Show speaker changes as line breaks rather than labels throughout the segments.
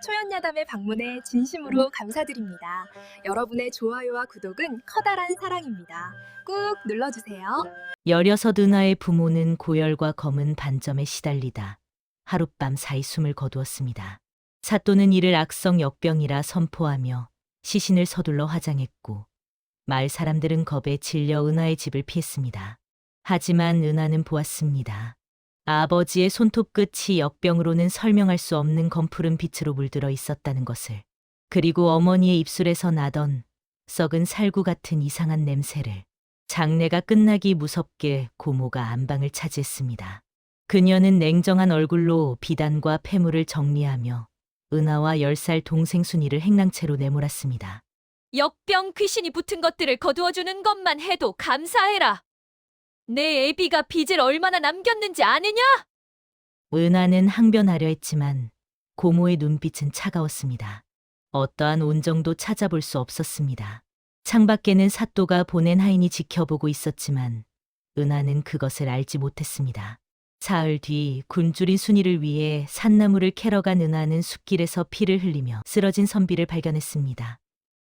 초연야담에 방문해 진심으로 감사드립니다. 여러분의 좋아요와 구독은 커다란 사랑입니다. 꾹 눌러주세요.
16 은하의 부모는 고열과 검은 반점에 시달리다 하룻밤 사이 숨을 거두었습니다. 사또는 이를 악성 역병이라 선포하며 시신을 서둘러 화장했고 마을 사람들은 겁에 질려 은하의 집을 피했습니다. 하지만 은하는 보았습니다. 아버지의 손톱 끝이 역병으로는 설명할 수 없는 검푸른 빛으로 물들어 있었다는 것을, 그리고 어머니의 입술에서 나던 썩은 살구 같은 이상한 냄새를. 장례가 끝나기 무섭게 고모가 안방을 차지했습니다. 그녀는 냉정한 얼굴로 비단과 폐물을 정리하며 은하와 10살 동생 순이를 행랑채로 내몰았습니다.
역병 귀신이 붙은 것들을 거두어주는 것만 해도 감사해라. 내 애비가 빚을 얼마나 남겼는지 아느냐?
은하는 항변하려 했지만 고모의 눈빛은 차가웠습니다. 어떠한 온정도 찾아볼 수 없었습니다. 창밖에는 사또가 보낸 하인이 지켜보고 있었지만 은하는 그것을 알지 못했습니다. 사흘 뒤 굶주린 순이를 위해 산나물을 캐러 간 은하는 숲길에서 피를 흘리며 쓰러진 선비를 발견했습니다.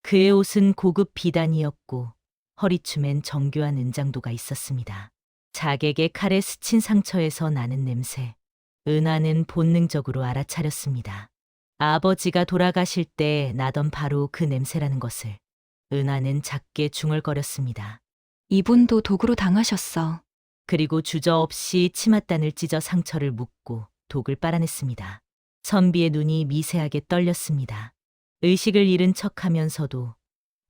그의 옷은 고급 비단이었고 허리춤엔 정교한 은장도가 있었습니다. 자객의 칼에 스친 상처에서 나는 냄새. 은하는 본능적으로 알아차렸습니다. 아버지가 돌아가실 때 나던 바로 그 냄새라는 것을. 은하는 작게 중얼거렸습니다.
이분도 도구로 당하셨어.
그리고 주저없이 치맛단을 찢어 상처를 묶고 독을 빨아냈습니다. 선비의 눈이 미세하게 떨렸습니다. 의식을 잃은 척하면서도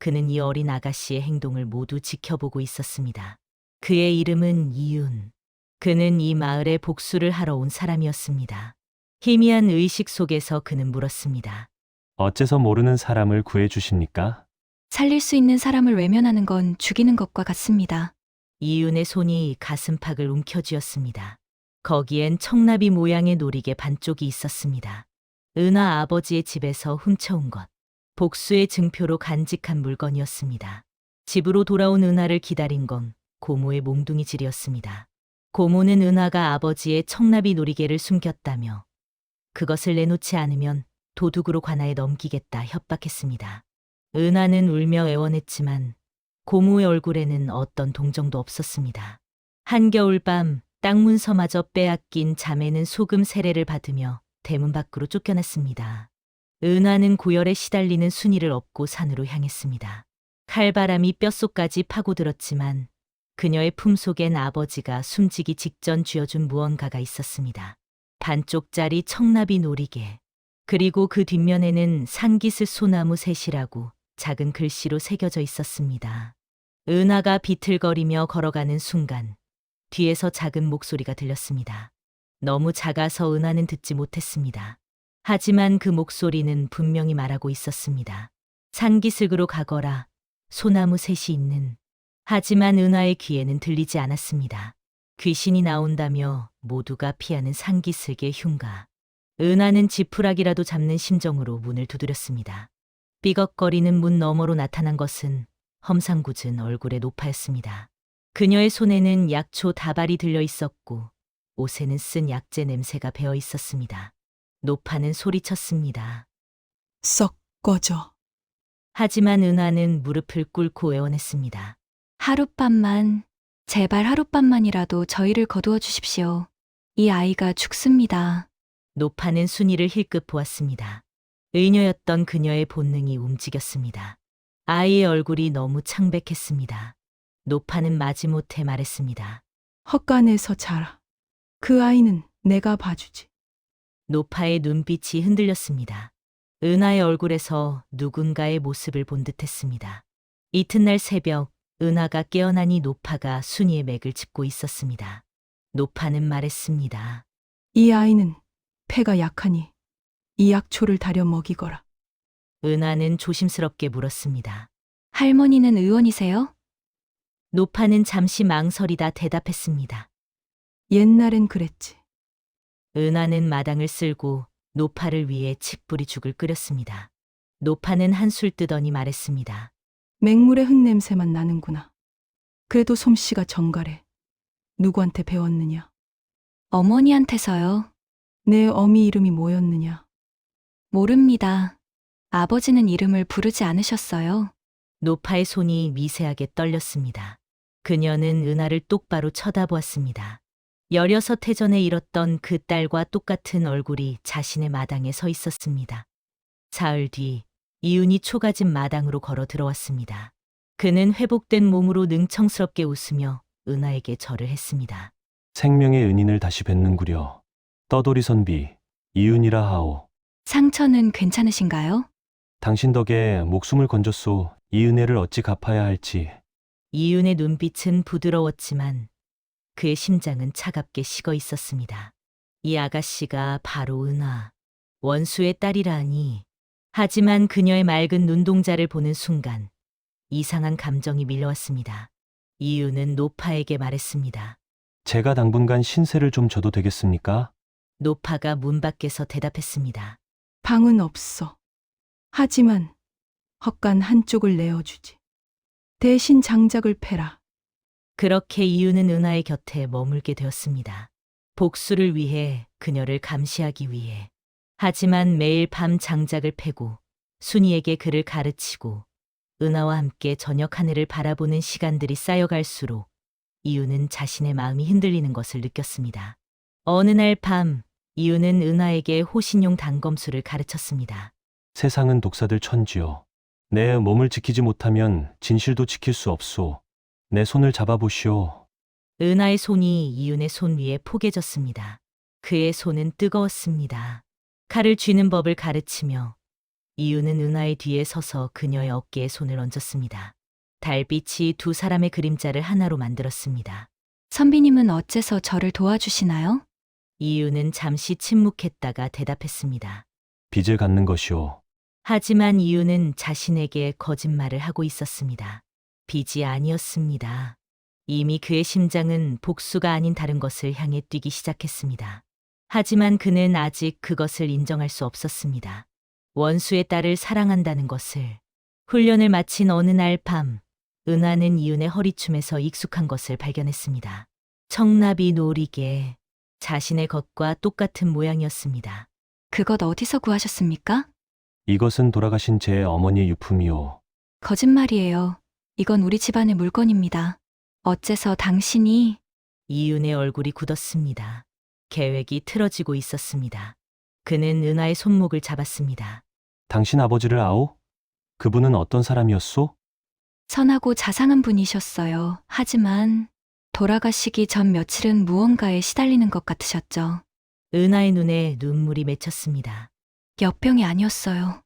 그는 이 어린 아가씨의 행동을 모두 지켜보고 있었습니다. 그의 이름은 이윤. 그는 이 마을에 복수를 하러 온 사람이었습니다. 희미한 의식 속에서 그는 물었습니다.
어째서 모르는 사람을 구해 주십니까?
살릴 수 있는 사람을 외면하는 건 죽이는 것과 같습니다.
이윤의 손이 가슴팍을 움켜쥐었습니다. 거기엔 청나비 모양의 놀이개 반쪽이 있었습니다. 은하 아버지의 집에서 훔쳐온 것. 복수의 증표로 간직한 물건이었습니다. 집으로 돌아온 은하를 기다린 건 고모의 몽둥이질이었습니다. 고모는 은하가 아버지의 청나비 놀이개를 숨겼다며 그것을 내놓지 않으면 도둑으로 관아에 넘기겠다 협박했습니다. 은하는 울며 애원했지만 고모의 얼굴에는 어떤 동정도 없었습니다. 한겨울밤 땅문서마저 빼앗긴 자매는 소금 세례를 받으며 대문 밖으로 쫓겨났습니다. 은하는 고열에 시달리는 순이를 업고 산으로 향했습니다. 칼바람이 뼛속까지 파고들었지만 그녀의 품속엔 아버지가 숨지기 직전 쥐어준 무언가가 있었습니다. 반쪽짜리 청나비 놀이개. 그리고 그 뒷면에는 산기슭 소나무 셋이라고 작은 글씨로 새겨져 있었습니다. 은하가 비틀거리며 걸어가는 순간 뒤에서 작은 목소리가 들렸습니다. 너무 작아서 은하는 듣지 못했습니다. 하지만 그 목소리는 분명히 말하고 있었습니다. 산기슭으로 가거라. 소나무 셋이 있는. 하지만 은하의 귀에는 들리지 않았습니다. 귀신이 나온다며 모두가 피하는 산기슭의 흉가. 은하는 지푸라기라도 잡는 심정으로 문을 두드렸습니다. 삐걱거리는 문 너머로 나타난 것은 험상궂은 얼굴의 노파였습니다. 그녀의 손에는 약초 다발이 들려 있었고 옷에는 쓴 약재 냄새가 배어 있었습니다. 노파는 소리쳤습니다.
썩 꺼져.
하지만 은하는 무릎을 꿇고 애원했습니다.
하룻밤만, 제발 하룻밤만이라도 저희를 거두어 주십시오. 이 아이가 죽습니다.
노파는 순이를 힐끗 보았습니다. 의녀였던 그녀의 본능이 움직였습니다. 아이의 얼굴이 너무 창백했습니다. 노파는 마지못해 말했습니다.
헛간에서 자라. 그 아이는 내가 봐주지.
노파의 눈빛이 흔들렸습니다. 은하의 얼굴에서 누군가의 모습을 본 듯했습니다. 이튿날 새벽 은하가 깨어나니 노파가 순이의 맥을 짚고 있었습니다. 노파는 말했습니다.
이 아이는 폐가 약하니 이 약초를 다려 먹이거라.
은하는 조심스럽게 물었습니다.
할머니는 의원이세요?
노파는 잠시 망설이다 대답했습니다.
옛날엔 그랬지.
은하는 마당을 쓸고 노파를 위해 칡뿌리 죽을 끓였습니다. 노파는 한술 뜨더니 말했습니다.
맹물의 흙냄새만 나는구나. 그래도 솜씨가 정갈해. 누구한테 배웠느냐?
어머니한테서요.
내 어미 이름이 뭐였느냐?
모릅니다. 아버지는 이름을 부르지 않으셨어요.
노파의 손이 미세하게 떨렸습니다. 그녀는 은하를 똑바로 쳐다보았습니다. 16해 전에 잃었던 그 딸과 똑같은 얼굴이 자신의 마당에 서 있었습니다. 사흘 뒤 이윤이 초가집 마당으로 걸어 들어왔습니다. 그는 회복된 몸으로 능청스럽게 웃으며 은하에게 절을 했습니다.
생명의 은인을 다시 뵙는구려. 떠돌이 선비, 이윤이라 하오.
상처는 괜찮으신가요?
당신 덕에 목숨을 건졌소. 이 은혜를 어찌 갚아야 할지.
이윤의 눈빛은 부드러웠지만 그의 심장은 차갑게 식어 있었습니다. 이 아가씨가 바로 은하, 원수의 딸이라 하니, 하지만 그녀의 맑은 눈동자를 보는 순간 이상한 감정이 밀려왔습니다. 이윤은 노파에게 말했습니다.
제가 당분간 신세를 좀 져도 되겠습니까?
노파가 문 밖에서 대답했습니다.
방은 없어. 하지만 헛간 한쪽을 내어주지. 대신 장작을 패라.
그렇게 이윤은 은하의 곁에 머물게 되었습니다. 복수를 위해, 그녀를 감시하기 위해. 하지만 매일 밤 장작을 패고 순이에게 그를 가르치고 은하와 함께 저녁 하늘을 바라보는 시간들이 쌓여갈수록 이윤은 자신의 마음이 흔들리는 것을 느꼈습니다. 어느 날 밤, 이윤은 은하에게 호신용 단검술을 가르쳤습니다.
세상은 독사들 천지요. 내 몸을 지키지 못하면 진실도 지킬 수 없소. 내 손을 잡아보시오.
은하의 손이 이윤의 손 위에 포개졌습니다. 그의 손은 뜨거웠습니다. 칼을 쥐는 법을 가르치며 이윤은 은하의 뒤에 서서 그녀의 어깨에 손을 얹었습니다. 달빛이 두 사람의 그림자를 하나로 만들었습니다.
선비님은 어째서 저를 도와주시나요?
이윤은 잠시 침묵했다가 대답했습니다.
빚을 갚는 것이오.
하지만 이윤은 자신에게 거짓말을 하고 있었습니다. 빚이 아니었습니다. 이미 그의 심장은 복수가 아닌 다른 것을 향해 뛰기 시작했습니다. 하지만 그는 아직 그것을 인정할 수 없었습니다. 원수의 딸을 사랑한다는 것을. 훈련을 마친 어느 날 밤, 은하는 이윤의 허리춤에서 익숙한 것을 발견했습니다. 청나비 노리개, 자신의 것과 똑같은 모양이었습니다.
그것 어디서 구하셨습니까?
이것은 돌아가신 제 어머니의 유품이오.
거짓말이에요. 이건 우리 집안의 물건입니다. 어째서 당신이...
이윤의 얼굴이 굳었습니다. 계획이 틀어지고 있었습니다. 그는 은하의 손목을 잡았습니다.
당신 아버지를 아오? 그분은 어떤 사람이었소?
선하고 자상한 분이셨어요. 하지만 돌아가시기 전 며칠은 무언가에 시달리는 것 같으셨죠.
은하의 눈에 눈물이 맺혔습니다.
역병이 아니었어요.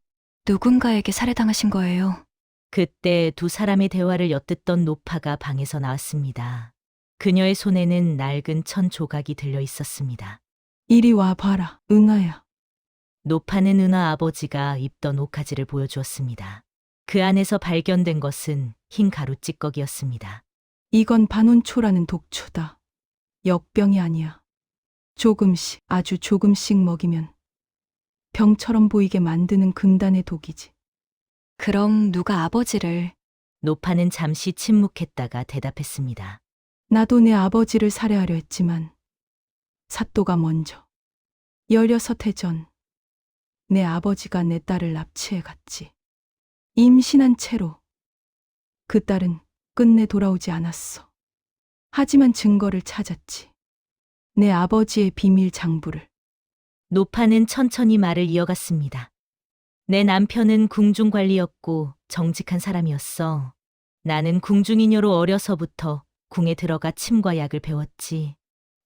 누군가에게 살해당하신 거예요.
그때 두 사람의 대화를 엿듣던 노파가 방에서 나왔습니다. 그녀의 손에는 낡은 천 조각이 들려 있었습니다.
이리 와 봐라, 은하야.
노파는 은하 아버지가 입던 옷가지를 보여주었습니다. 그 안에서 발견된 것은 흰 가루 찌꺼기였습니다.
이건 반온초라는 독초다. 역병이 아니야. 조금씩, 아주 조금씩 먹이면 병처럼 보이게 만드는 금단의 독이지.
그럼 누가 아버지를...
노파는 잠시 침묵했다가 대답했습니다.
나도 내 아버지를 살해하려 했지만 사또가 먼저 16해 전 내 아버지가 내 딸을 납치해 갔지. 임신한 채로. 그 딸은 끝내 돌아오지 않았어. 하지만 증거를 찾았지. 내 아버지의 비밀 장부를.
노파는 천천히 말을 이어갔습니다. 내 남편은 궁중관리였고 정직한 사람이었어. 나는 궁중이녀로 어려서부터 궁에 들어가 침과 약을 배웠지.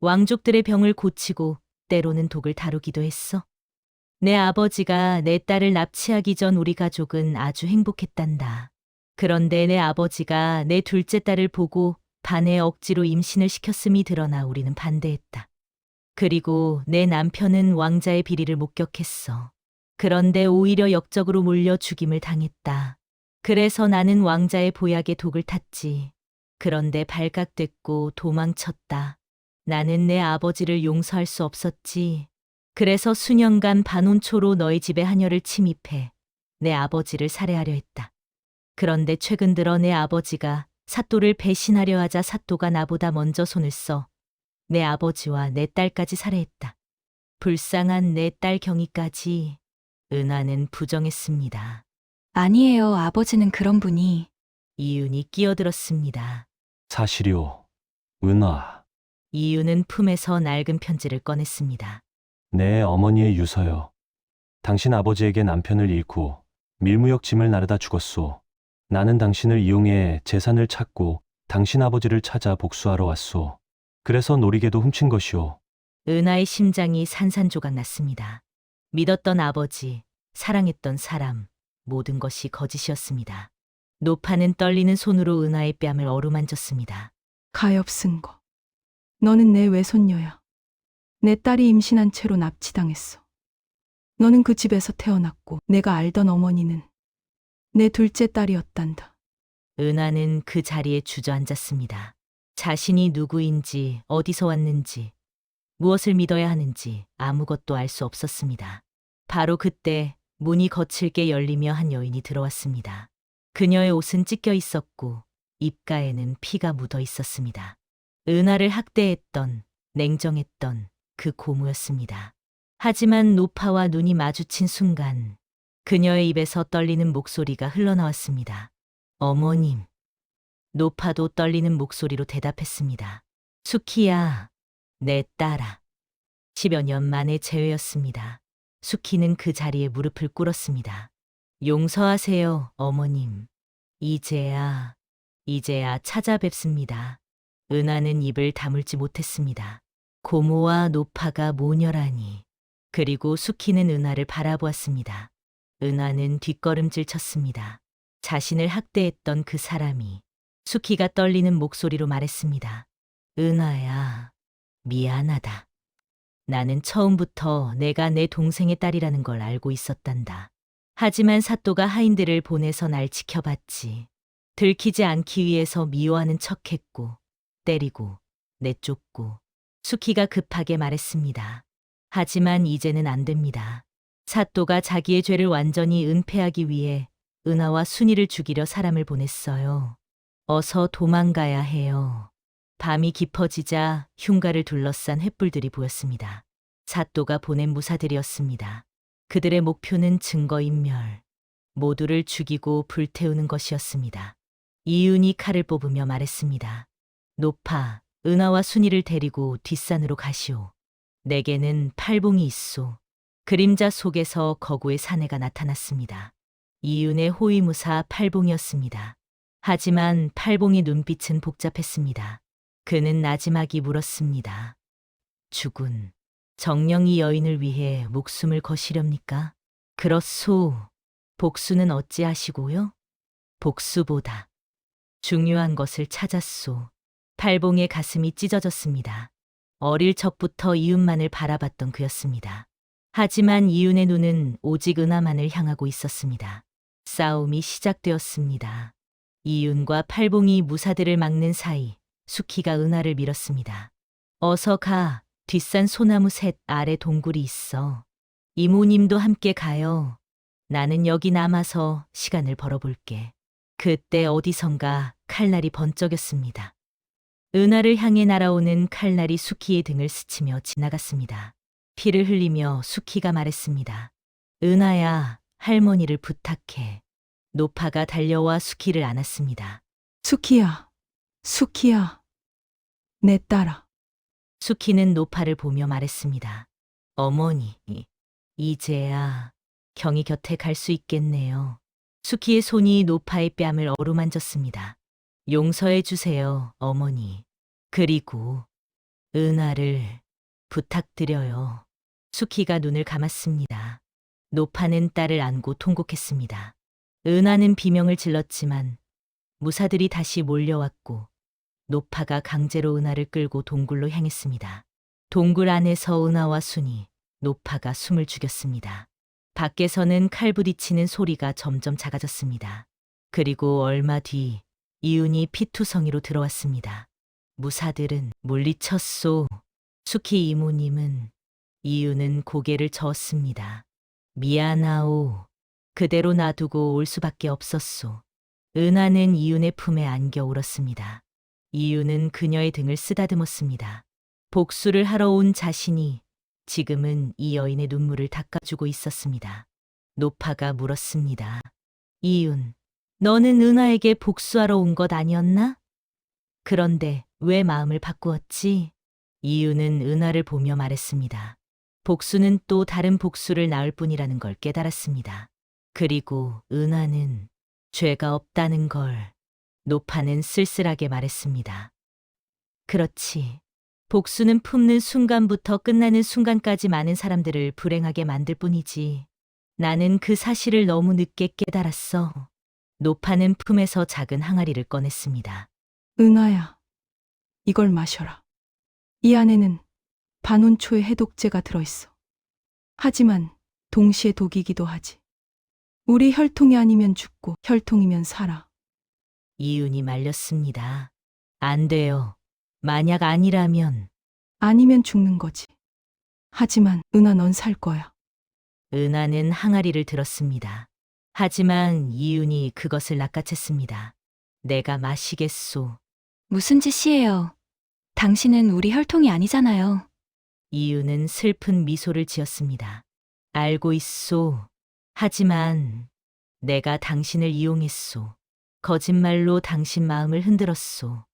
왕족들의 병을 고치고 때로는 독을 다루기도 했어. 내 아버지가 내 딸을 납치하기 전 우리 가족은 아주 행복했단다. 그런데 내 아버지가 내 둘째 딸을 보고 반에 억지로 임신을 시켰음이 드러나 우리는 반대했다. 그리고 내 남편은 왕자의 비리를 목격했어. 그런데 오히려 역적으로 몰려 죽임을 당했다. 그래서 나는 왕자의 보약에 독을 탔지. 그런데 발각됐고 도망쳤다. 나는 내 아버지를 용서할 수 없었지. 그래서 수년간 반온초로 너희 집에 하녀를 침입해 내 아버지를 살해하려 했다. 그런데 최근 들어 내 아버지가 사또를 배신하려 하자 사또가 나보다 먼저 손을 써 내 아버지와 내 딸까지 살해했다. 불쌍한 내 딸 경이까지. 은하는 부정했습니다.
아니에요. 아버지는 그런 분이.
이윤이 끼어들었습니다.
사실이오. 은하,
이윤은 품에서 낡은 편지를 꺼냈습니다.
내 어머니의 유서요. 당신 아버지에게 남편을 잃고 밀무역 짐을 나르다 죽었소. 나는 당신을 이용해 재산을 찾고 당신 아버지를 찾아 복수하러 왔소. 그래서 놀이개도 훔친 것이오.
은하의 심장이 산산조각 났습니다. 믿었던 아버지, 사랑했던 사람, 모든 것이 거짓이었습니다. 노파는 떨리는 손으로 은하의 뺨을 어루만졌습니다.
가엾은 거. 너는 내 외손녀야. 내 딸이 임신한 채로 납치당했어. 너는 그 집에서 태어났고 내가 알던 어머니는 내 둘째 딸이었단다.
은하는 그 자리에 주저앉았습니다. 자신이 누구인지, 어디서 왔는지, 무엇을 믿어야 하는지 아무것도 알 수 없었습니다. 바로 그때 문이 거칠게 열리며 한 여인이 들어왔습니다. 그녀의 옷은 찢겨 있었고 입가에는 피가 묻어 있었습니다. 은하를 학대했던, 냉정했던 그 고모였습니다. 하지만 노파와 눈이 마주친 순간 그녀의 입에서 떨리는 목소리가 흘러나왔습니다. 어머님. 노파도 떨리는 목소리로 대답했습니다. 수키야, 내 딸아. 10여 년 만에 재회였습니다. 수키는 그 자리에 무릎을 꿇었습니다. 용서하세요, 어머님. 이제야 찾아뵙습니다. 은하는 입을 다물지 못했습니다. 고모와 노파가 모녀라니. 그리고 수키는 은하를 바라보았습니다. 은하는 뒷걸음질 쳤습니다. 자신을 학대했던 그 사람이 수키가 떨리는 목소리로 말했습니다. 은하야, 미안하다. 나는 처음부터 내가 내 동생의 딸이라는 걸 알고 있었단다. 하지만 사또가 하인들을 보내서 날 지켜봤지. 들키지 않기 위해서 미워하는 척했고, 때리고, 내쫓고. 수키가 급하게 말했습니다. 하지만 이제는 안 됩니다. 사또가 자기의 죄를 완전히 은폐하기 위해 은하와 순이를 죽이려 사람을 보냈어요. 어서 도망가야 해요. 밤이 깊어지자 흉가를 둘러싼 횃불들이 보였습니다. 사또가 보낸 무사들이었습니다. 그들의 목표는 증거인멸, 모두를 죽이고 불태우는 것이었습니다. 이윤이 칼을 뽑으며 말했습니다. 노파, 은하와 순이를 데리고 뒷산으로 가시오. 내게는 팔봉이 있소. 그림자 속에서 거구의 사내가 나타났습니다. 이윤의 호위무사 팔봉이었습니다. 하지만 팔봉의 눈빛은 복잡했습니다. 그는 나지막이 물었습니다. 죽은 정령이 여인을 위해 목숨을 거시렵니까? 그렇소. 복수는 어찌하시고요? 복수보다 중요한 것을 찾았소. 팔봉의 가슴이 찢어졌습니다. 어릴 적부터 이윤만을 바라봤던 그였습니다. 하지만 이윤의 눈은 오직 은하만을 향하고 있었습니다. 싸움이 시작되었습니다. 이윤과 팔봉이 무사들을 막는 사이 수키가 은하를 밀었습니다. 어서 가. 뒷산 소나무 셋 아래 동굴이 있어. 이모님도 함께 가요. 나는 여기 남아서 시간을 벌어볼게. 그때 어디선가 칼날이 번쩍였습니다. 은하를 향해 날아오는 칼날이 수키의 등을 스치며 지나갔습니다. 피를 흘리며 수키가 말했습니다. 은하야, 할머니를 부탁해. 노파가 달려와 수키를 안았습니다.
수키야, 수키야. 내 딸아.
수키는 노파를 보며 말했습니다. 어머니, 이제야 경이 곁에 갈 수 있겠네요. 수키의 손이 노파의 뺨을 어루만졌습니다. 용서해 주세요, 어머니. 그리고 은하를 부탁드려요. 수키가 눈을 감았습니다. 노파는 딸을 안고 통곡했습니다. 은하는 비명을 질렀지만 무사들이 다시 몰려왔고 노파가 강제로 은하를 끌고 동굴로 향했습니다. 동굴 안에서 은하와 순이 노파가 숨을 죽였습니다. 밖에서는 칼 부딪히는 소리가 점점 작아졌습니다. 그리고 얼마 뒤 이윤이 피투성이로 들어왔습니다. 무사들은 물리쳤소. 수키 이모님은 이윤은 고개를 저었습니다. 미안하오. 그대로 놔두고 올 수밖에 없었소. 은하는 이윤의 품에 안겨 울었습니다. 이윤은 그녀의 등을 쓰다듬었습니다. 복수를 하러 온 자신이 지금은 이 여인의 눈물을 닦아주고 있었습니다. 노파가 물었습니다. 이윤, 너는 은하에게 복수하러 온 것 아니었나? 그런데 왜 마음을 바꾸었지? 이윤은 은하를 보며 말했습니다. 복수는 또 다른 복수를 낳을 뿐이라는 걸 깨달았습니다. 그리고 은하는 죄가 없다는 걸 노파는 쓸쓸하게 말했습니다. 그렇지. 복수는 품는 순간부터 끝나는 순간까지 많은 사람들을 불행하게 만들 뿐이지. 나는 그 사실을 너무 늦게 깨달았어. 노파는 품에서 작은 항아리를 꺼냈습니다.
은하야, 이걸 마셔라. 이 안에는 반온초의 해독제가 들어있어. 하지만 동시에 독이기도 하지. 우리 혈통이 아니면 죽고 혈통이면 살아.
이윤이 말렸습니다. 안 돼요. 만약 아니라면
아니면 죽는 거지. 하지만 은하 넌 살 거야.
은하는 항아리를 들었습니다. 하지만 이윤이 그것을 낚아챘습니다. 내가 마시겠소.
무슨 짓이에요? 당신은 우리 혈통이 아니잖아요.
이윤은 슬픈 미소를 지었습니다. 알고 있소. 하지만 내가 당신을 이용했소. 거짓말로 당신 마음을 흔들었소.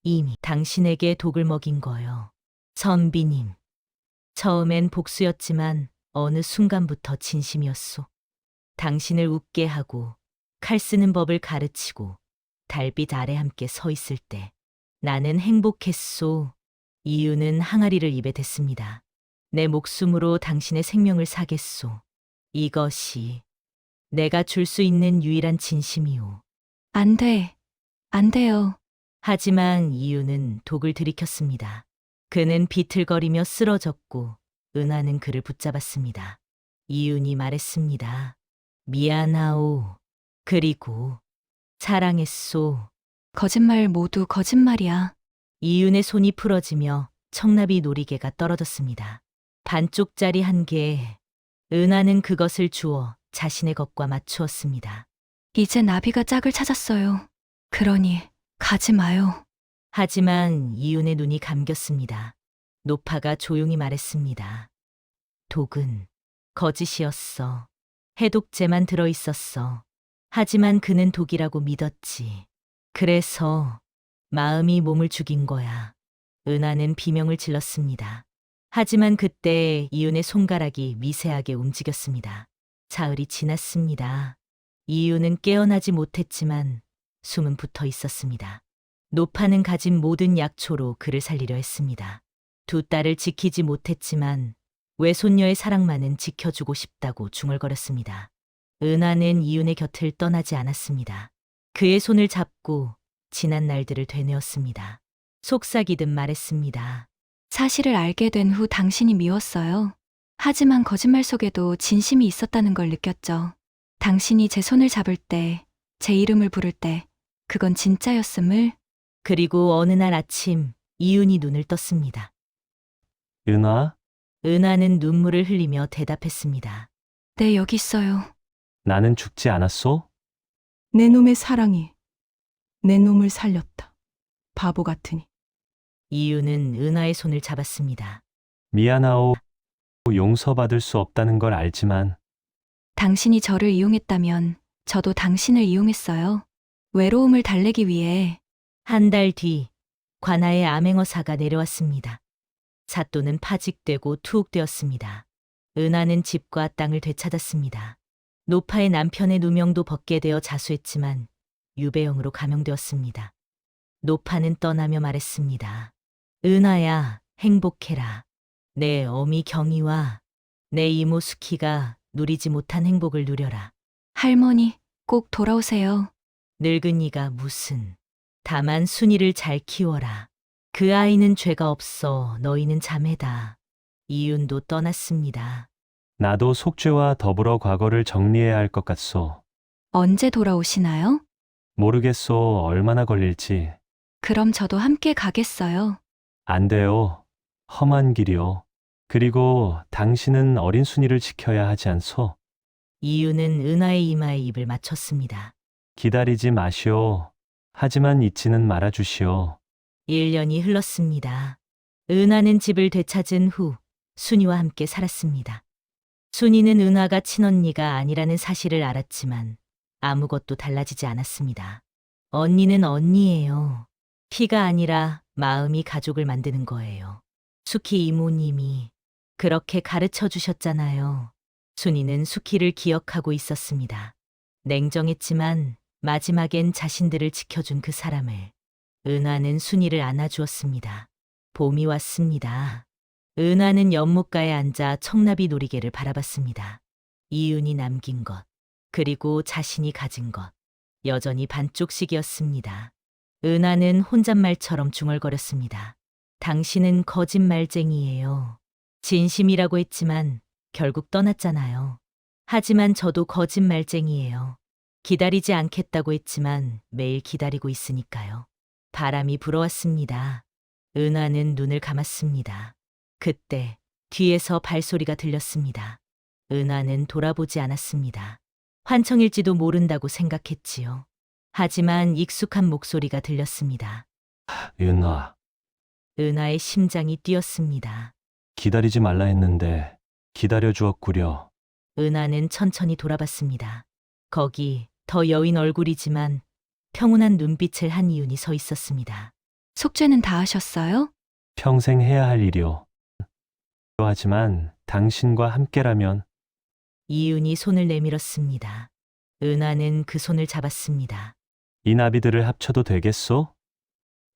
이미 당신에게 독을 먹인 거요. 선비님. 처음엔 복수였지만 어느 순간부터 진심이었소. 당신을 웃게 하고 칼 쓰는 법을 가르치고 달빛 아래 함께 서 있을 때 나는 행복했소. 이유는 항아리를 입에 댔습니다. 내 목숨으로 당신의 생명을 사겠소. 이것이 내가 줄 수 있는 유일한 진심이오.
안 돼. 안 돼요.
하지만 이유는 독을 들이켰습니다. 그는 비틀거리며 쓰러졌고 은하는 그를 붙잡았습니다. 이윤이 말했습니다. 미안하오. 그리고 사랑했소.
거짓말 모두 거짓말이야.
이윤의 손이 풀어지며 청나비 놀이개가 떨어졌습니다. 반쪽짜리 한 개에 은하는 그것을 주워 자신의 것과 맞추었습니다.
이제 나비가 짝을 찾았어요. 그러니 가지 마요.
하지만 이윤의 눈이 감겼습니다. 노파가 조용히 말했습니다. 독은 거짓이었어. 해독제만 들어있었어. 하지만 그는 독이라고 믿었지. 그래서 마음이 몸을 죽인 거야. 은하는 비명을 질렀습니다. 하지만 그때 이윤의 손가락이 미세하게 움직였습니다. 사흘이 지났습니다. 이윤은 깨어나지 못했지만 숨은 붙어 있었습니다. 노파는 가진 모든 약초로 그를 살리려 했습니다. 두 딸을 지키지 못했지만 외손녀의 사랑만은 지켜주고 싶다고 중얼거렸습니다. 은하는 이윤의 곁을 떠나지 않았습니다. 그의 손을 잡고 지난 날들을 되뇌었습니다. 속삭이듯 말했습니다.
사실을 알게 된 후 당신이 미웠어요. 하지만 거짓말 속에도 진심이 있었다는 걸 느꼈죠. 당신이 제 손을 잡을 때, 제 이름을 부를 때, 그건 진짜였음을.
그리고 어느 날 아침 이윤이 눈을 떴습니다.
은하?
은하는 눈물을 흘리며 대답했습니다.
네, 여기 있어요.
나는 죽지 않았소?
내 놈의 사랑이 내 놈을 살렸다. 바보 같으니.
이윤은 은하의 손을 잡았습니다.
미안하오. 용서받을 수 없다는 걸 알지만
당신이 저를 이용했다면 저도 당신을 이용했어요. 외로움을 달래기 위해.
한 달 뒤 관아의 암행어사가 내려왔습니다. 사또는 파직되고 투옥되었습니다. 은하는 집과 땅을 되찾았습니다. 노파의 남편의 누명도 벗게 되어 자수했지만 유배형으로 감형되었습니다. 노파는 떠나며 말했습니다. 은하야, 행복해라. 내 어미 경이와 내 이모 수키가 누리지 못한 행복을 누려라.
할머니, 꼭 돌아오세요.
늙은이가 무슨. 다만 순이를 잘 키워라. 그 아이는 죄가 없어 너희는 자매다. 이윤도 떠났습니다.
나도 속죄와 더불어 과거를 정리해야 할 것 같소.
언제 돌아오시나요?
모르겠소. 얼마나 걸릴지.
그럼 저도 함께 가겠어요.
안 돼요. 험한 길이요. 그리고 당신은 어린 순이를 지켜야 하지 않소?
이윤은 은하의 이마에 입을 맞췄습니다.
기다리지 마시오. 하지만 잊지는 말아 주시오.
1년이 흘렀습니다. 은하는 집을 되찾은 후 순이와 함께 살았습니다. 순이는 은하가 친언니가 아니라는 사실을 알았지만 아무것도 달라지지 않았습니다. 언니는 언니예요. 피가 아니라 마음이 가족을 만드는 거예요. 수키 이모님이 그렇게 가르쳐 주셨잖아요. 순이는 수키를 기억하고 있었습니다. 냉정했지만 마지막엔 자신들을 지켜준 그 사람을. 은하는 순이를 안아주었습니다. 봄이 왔습니다. 은하는 연못가에 앉아 청나비 놀이개를 바라봤습니다. 이윤이 남긴 것, 그리고 자신이 가진 것, 여전히 반쪽씩이었습니다. 은하는 혼잣말처럼 중얼거렸습니다. 당신은 거짓말쟁이에요. 진심이라고 했지만 결국 떠났잖아요. 하지만 저도 거짓말쟁이에요. 기다리지 않겠다고 했지만 매일 기다리고 있으니까요. 바람이 불어왔습니다. 은하는 눈을 감았습니다. 그때 뒤에서 발소리가 들렸습니다. 은하는 돌아보지 않았습니다. 환청일지도 모른다고 생각했지요. 하지만 익숙한 목소리가 들렸습니다.
은하,
은하의 심장이 뛰었습니다.
기다리지 말라 했는데 기다려 주었구려.
은하는 천천히 돌아봤습니다. 거기 더 여인 얼굴이지만 평온한 눈빛을 한 이윤이 서 있었습니다.
속죄는 다 하셨어요?
평생 해야 할 일이오. 하지만 당신과 함께라면
이윤이 손을 내밀었습니다. 은하는 그 손을 잡았습니다.
이 나비들을 합쳐도 되겠소?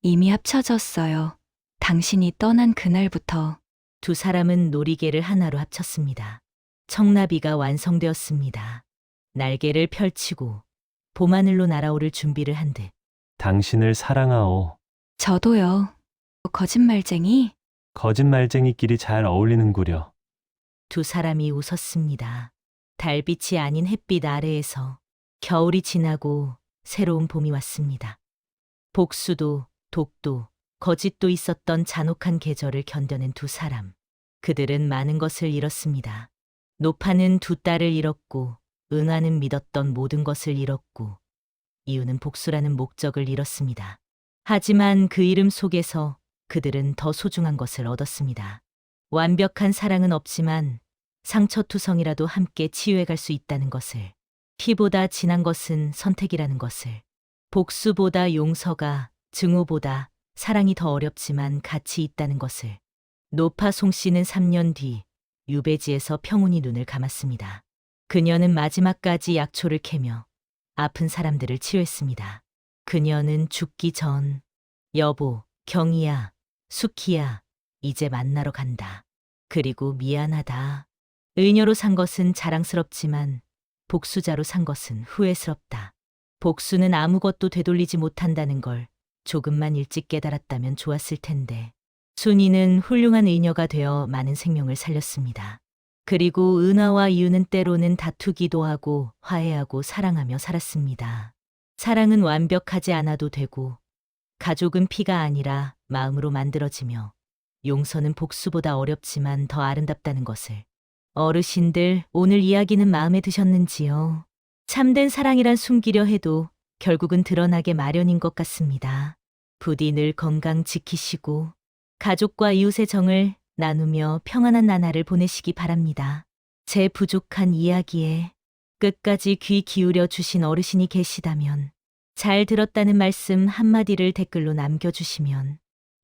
이미 합쳐졌어요. 당신이 떠난 그날부터.
두 사람은 놀이개를 하나로 합쳤습니다. 청나비가 완성되었습니다. 날개를 펼치고 봄하늘로 날아오를 준비를 한 듯.
당신을 사랑하오.
저도요. 거짓말쟁이?
거짓말쟁이끼리 잘 어울리는구려.
두 사람이 웃었습니다. 달빛이 아닌 햇빛 아래에서 겨울이 지나고 새로운 봄이 왔습니다. 복수도, 독도, 거짓도 있었던 잔혹한 계절을 견뎌낸 두 사람. 그들은 많은 것을 잃었습니다. 노파는 두 딸을 잃었고, 은하는 믿었던 모든 것을 잃었고, 이유는 복수라는 목적을 잃었습니다. 하지만 그 이름 속에서 그들은 더 소중한 것을 얻었습니다. 완벽한 사랑은 없지만 상처투성이라도 함께 치유해갈 수 있다는 것을, 피보다 진한 것은 선택이라는 것을, 복수보다 용서가, 증오보다 사랑이 더 어렵지만 가치 있다는 것을. 노파 송 씨는 3년 뒤 유배지에서 평온히 눈을 감았습니다. 그녀는 마지막까지 약초를 캐며 아픈 사람들을 치유했습니다. 그녀는 죽기 전, 여보, 경이야, 수키야, 이제 만나러 간다. 그리고 미안하다. 의녀로 산 것은 자랑스럽지만 복수자로 산 것은 후회스럽다. 복수는 아무것도 되돌리지 못한다는 걸 조금만 일찍 깨달았다면 좋았을 텐데. 순이는 훌륭한 의녀가 되어 많은 생명을 살렸습니다. 그리고 은하와 이유는 때로는 다투기도 하고 화해하고 사랑하며 살았습니다. 사랑은 완벽하지 않아도 되고, 가족은 피가 아니라 마음으로 만들어지며, 용서는 복수보다 어렵지만 더 아름답다는 것을. 어르신들, 오늘 이야기는 마음에 드셨는지요? 참된 사랑이란 숨기려 해도 결국은 드러나게 마련인 것 같습니다. 부디 늘 건강 지키시고 가족과 이웃의 정을 나누며 평안한 나날을 보내시기 바랍니다. 제 부족한 이야기에 끝까지 귀 기울여 주신 어르신이 계시다면, 잘 들었다는 말씀 한마디를 댓글로 남겨주시면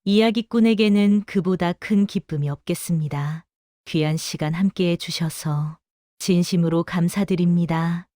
이야기꾼에게는 그보다 큰 기쁨이 없겠습니다. 귀한 시간 함께해 주셔서 진심으로 감사드립니다.